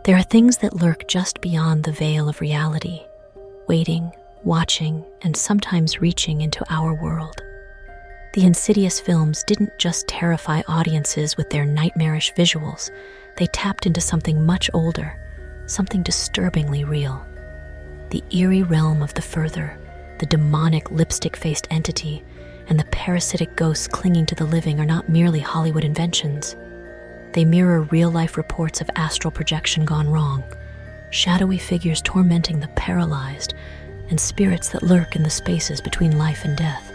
There are things that lurk just beyond the veil of reality, waiting, watching, and sometimes reaching into our world. The Insidious films didn't just terrify audiences with their nightmarish visuals, they tapped into something much older, something disturbingly real. The eerie realm of the further, the demonic lipstick-faced entity, and the parasitic ghosts clinging to the living are not merely Hollywood inventions. They mirror real-life reports of astral projection gone wrong, shadowy figures tormenting the paralyzed, and spirits that lurk in the spaces between life and death.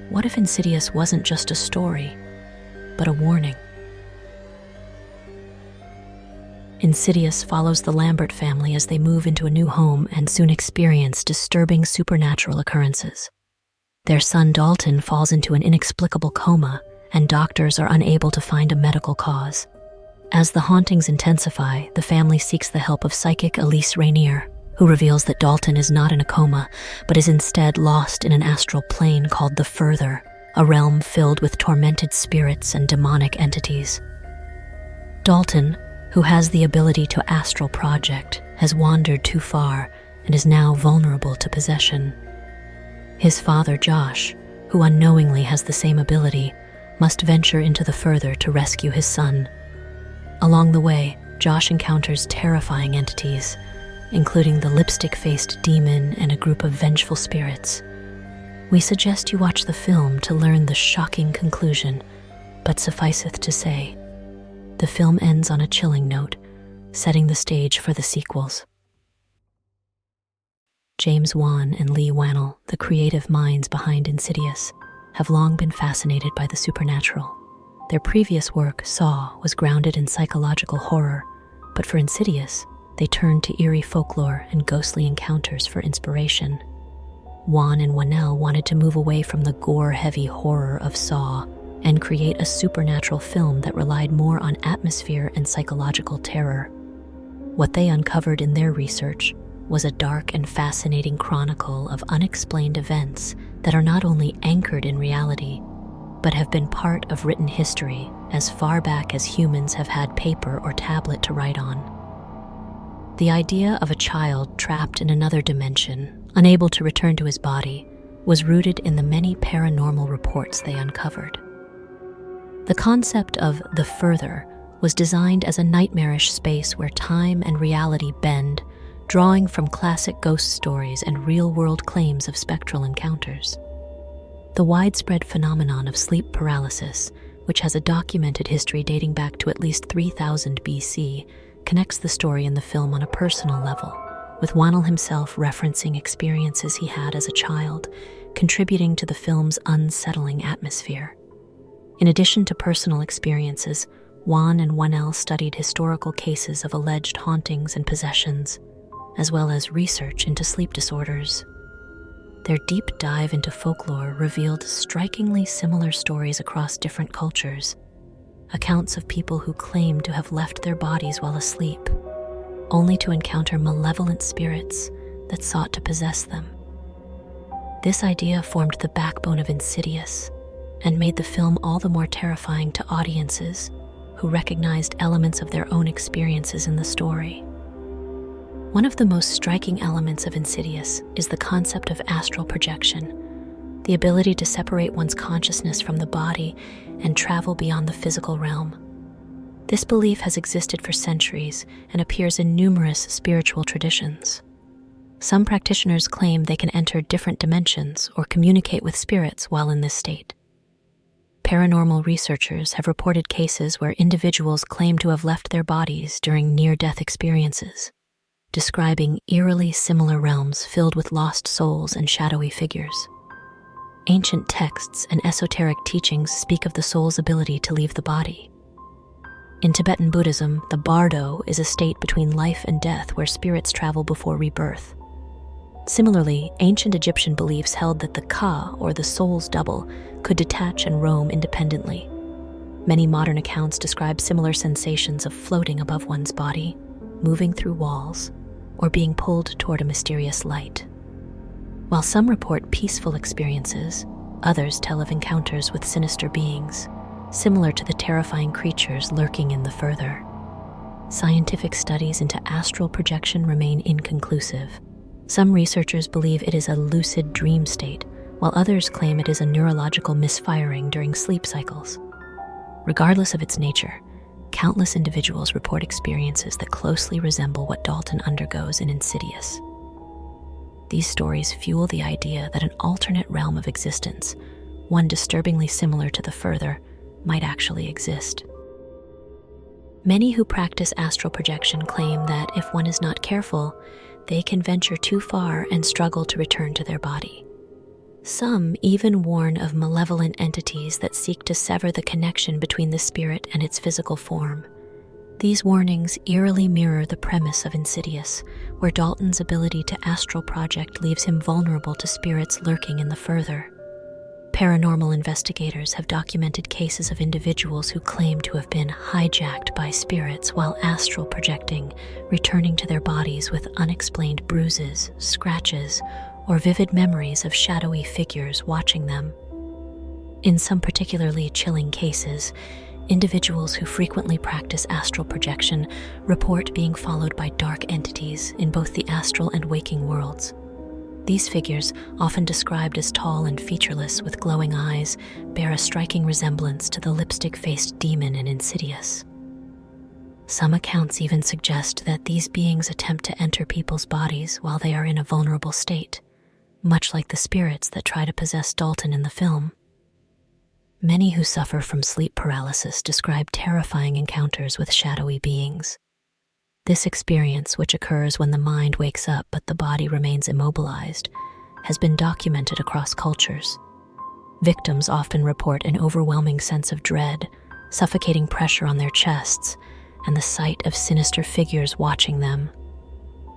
What if Insidious wasn't just a story, but a warning? Insidious follows the Lambert family as they move into a new home and soon experience disturbing supernatural occurrences. Their son Dalton falls into an inexplicable coma, and doctors are unable to find a medical cause. As the hauntings intensify, the family seeks the help of psychic Elise Rainier, who reveals that Dalton is not in a coma, but is instead lost in an astral plane called the Further, a realm filled with tormented spirits and demonic entities. Dalton, who has the ability to astral project, has wandered too far and is now vulnerable to possession. His father, Josh, who unknowingly has the same ability, must venture into the Further to rescue his son. Along the way, Josh encounters terrifying entities, including the lipstick-faced demon and a group of vengeful spirits. We suggest you watch the film to learn the shocking conclusion, but sufficeth to say, the film ends on a chilling note, setting the stage for the sequels. James Wan and Lee Wannell, the creative minds behind Insidious, have long been fascinated by the supernatural. Their previous work, Saw, was grounded in psychological horror, but for Insidious, they turned to eerie folklore and ghostly encounters for inspiration. Wan and Wannell wanted to move away from the gore-heavy horror of Saw and create a supernatural film that relied more on atmosphere and psychological terror. What they uncovered in their research was a dark and fascinating chronicle of unexplained events that are not only anchored in reality, but have been part of written history as far back as humans have had paper or tablet to write on. The idea of a child trapped in another dimension, unable to return to his body, was rooted in the many paranormal reports they uncovered. The concept of the Further was designed as a nightmarish space where time and reality bend, drawing from classic ghost stories and real-world claims of spectral encounters. The widespread phenomenon of sleep paralysis, which has a documented history dating back to at least 3000 BC, connects the story in the film on a personal level, with Wannell himself referencing experiences he had as a child, contributing to the film's unsettling atmosphere. In addition to personal experiences, Wan and Wannell studied historical cases of alleged hauntings and possessions, as well as research into sleep disorders. Their deep dive into folklore revealed strikingly similar stories across different cultures, accounts of people who claimed to have left their bodies while asleep, only to encounter malevolent spirits that sought to possess them. This idea formed the backbone of Insidious and made the film all the more terrifying to audiences who recognized elements of their own experiences in the story. One of the most striking elements of Insidious is the concept of astral projection, the ability to separate one's consciousness from the body and travel beyond the physical realm. This belief has existed for centuries and appears in numerous spiritual traditions. Some practitioners claim they can enter different dimensions or communicate with spirits while in this state. Paranormal researchers have reported cases where individuals claim to have left their bodies during near-death experiences, describing eerily similar realms filled with lost souls and shadowy figures. Ancient texts and esoteric teachings speak of the soul's ability to leave the body. In Tibetan Buddhism, the bardo is a state between life and death where spirits travel before rebirth. Similarly, ancient Egyptian beliefs held that the ka, or the soul's double, could detach and roam independently. Many modern accounts describe similar sensations of floating above one's body, moving through walls, or being pulled toward a mysterious light. While some report peaceful experiences, others tell of encounters with sinister beings, similar to the terrifying creatures lurking in the Further. scientific studies into astral projection remain inconclusive. Some researchers believe it is a lucid dream state, while others claim it is a neurological misfiring during sleep cycles. Regardless of its nature, countless individuals report experiences that closely resemble what Dalton undergoes in Insidious. These stories fuel the idea that an alternate realm of existence, one disturbingly similar to the further, might actually exist. Many who practice astral projection claim that if one is not careful, they can venture too far and struggle to return to their body. Some even warn of malevolent entities that seek to sever the connection between the spirit and its physical form. These warnings eerily mirror the premise of Insidious, where Dalton's ability to astral project leaves him vulnerable to spirits lurking in the further. Paranormal investigators have documented cases of individuals who claim to have been hijacked by spirits while astral projecting, returning to their bodies with unexplained bruises, scratches, or vivid memories of shadowy figures watching them. In some particularly chilling cases, individuals who frequently practice astral projection report being followed by dark entities in both the astral and waking worlds. These figures, often described as tall and featureless with glowing eyes, bear a striking resemblance to the lipstick-faced demon in Insidious. Some accounts even suggest that these beings attempt to enter people's bodies while they are in a vulnerable state, much like the spirits that try to possess Dalton in the film. Many who suffer from sleep paralysis describe terrifying encounters with shadowy beings. This experience, which occurs when the mind wakes up but the body remains immobilized, has been documented across cultures. Victims often report an overwhelming sense of dread, suffocating pressure on their chests, and the sight of sinister figures watching them.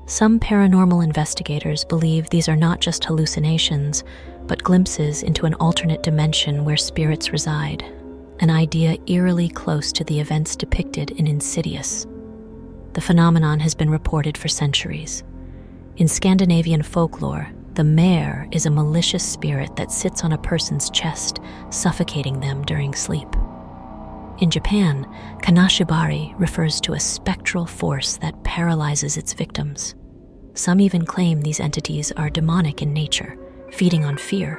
Some paranormal investigators believe these are not just hallucinations, but glimpses into an alternate dimension where spirits reside, an idea eerily close to the events depicted in Insidious. The phenomenon has been reported for centuries. In Scandinavian folklore, the mare is a malicious spirit that sits on a person's chest, suffocating them during sleep. In Japan, kanashibari refers to a spectral force that paralyzes its victims. Some even claim these entities are demonic in nature, feeding on fear.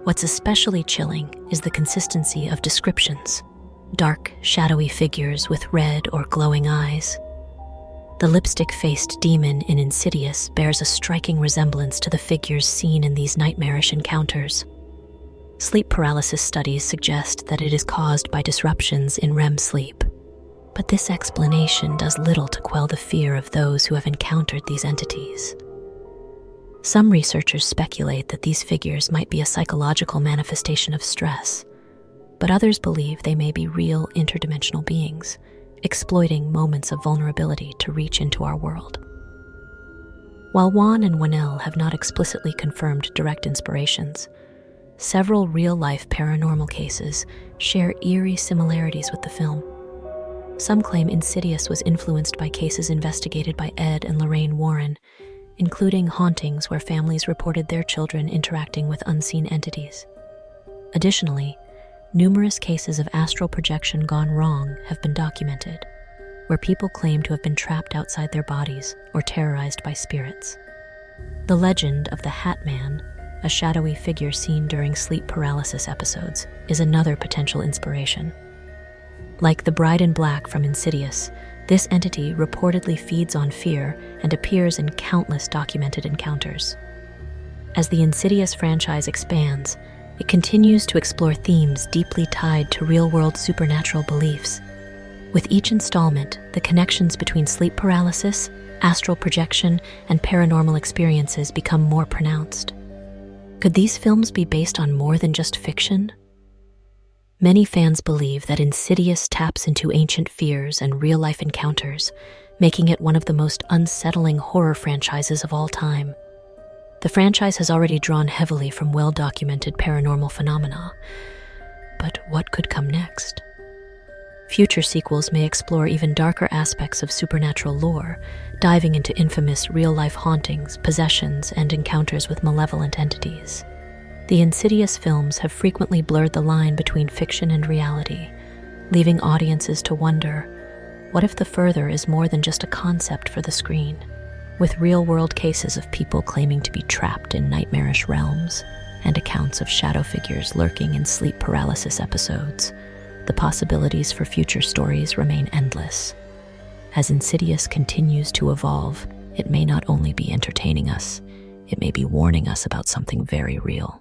What's especially chilling is the consistency of descriptions: dark, shadowy figures with red or glowing eyes. The lipstick-faced demon in Insidious bears a striking resemblance to the figures seen in these nightmarish encounters. Sleep paralysis studies suggest that it is caused by disruptions in REM sleep, but this explanation does little to quell the fear of those who have encountered these entities. Some researchers speculate that these figures might be a psychological manifestation of stress, but others believe they may be real interdimensional beings, exploiting moments of vulnerability to reach into our world. While Wan and Wanell have not explicitly confirmed direct inspirations, several real-life paranormal cases share eerie similarities with the film. Some claim Insidious was influenced by cases investigated by Ed and Lorraine Warren, including hauntings where families reported their children interacting with unseen entities. Additionally, numerous cases of astral projection gone wrong have been documented, where people claim to have been trapped outside their bodies or terrorized by spirits. The legend of the Hat Man, a shadowy figure seen during sleep paralysis episodes, is another potential inspiration. Like the Bride in Black from Insidious, this entity reportedly feeds on fear and appears in countless documented encounters. As the Insidious franchise expands, it continues to explore themes deeply tied to real-world supernatural beliefs. With each installment, the connections between sleep paralysis, astral projection, and paranormal experiences become more pronounced. Could these films be based on more than just fiction? Many fans believe that Insidious taps into ancient fears and real-life encounters, making it one of the most unsettling horror franchises of all time. The franchise has already drawn heavily from well-documented paranormal phenomena. But what could come next? Future sequels may explore even darker aspects of supernatural lore, diving into infamous real-life hauntings, possessions, and encounters with malevolent entities. The Insidious films have frequently blurred the line between fiction and reality, leaving audiences to wonder, What if the further is more than just a concept for the screen? With real-world cases of people claiming to be trapped in nightmarish realms and accounts of shadow figures lurking in sleep paralysis episodes, the possibilities for future stories remain endless. As Insidious continues to evolve, it may not only be entertaining us, it may be warning us about something very real.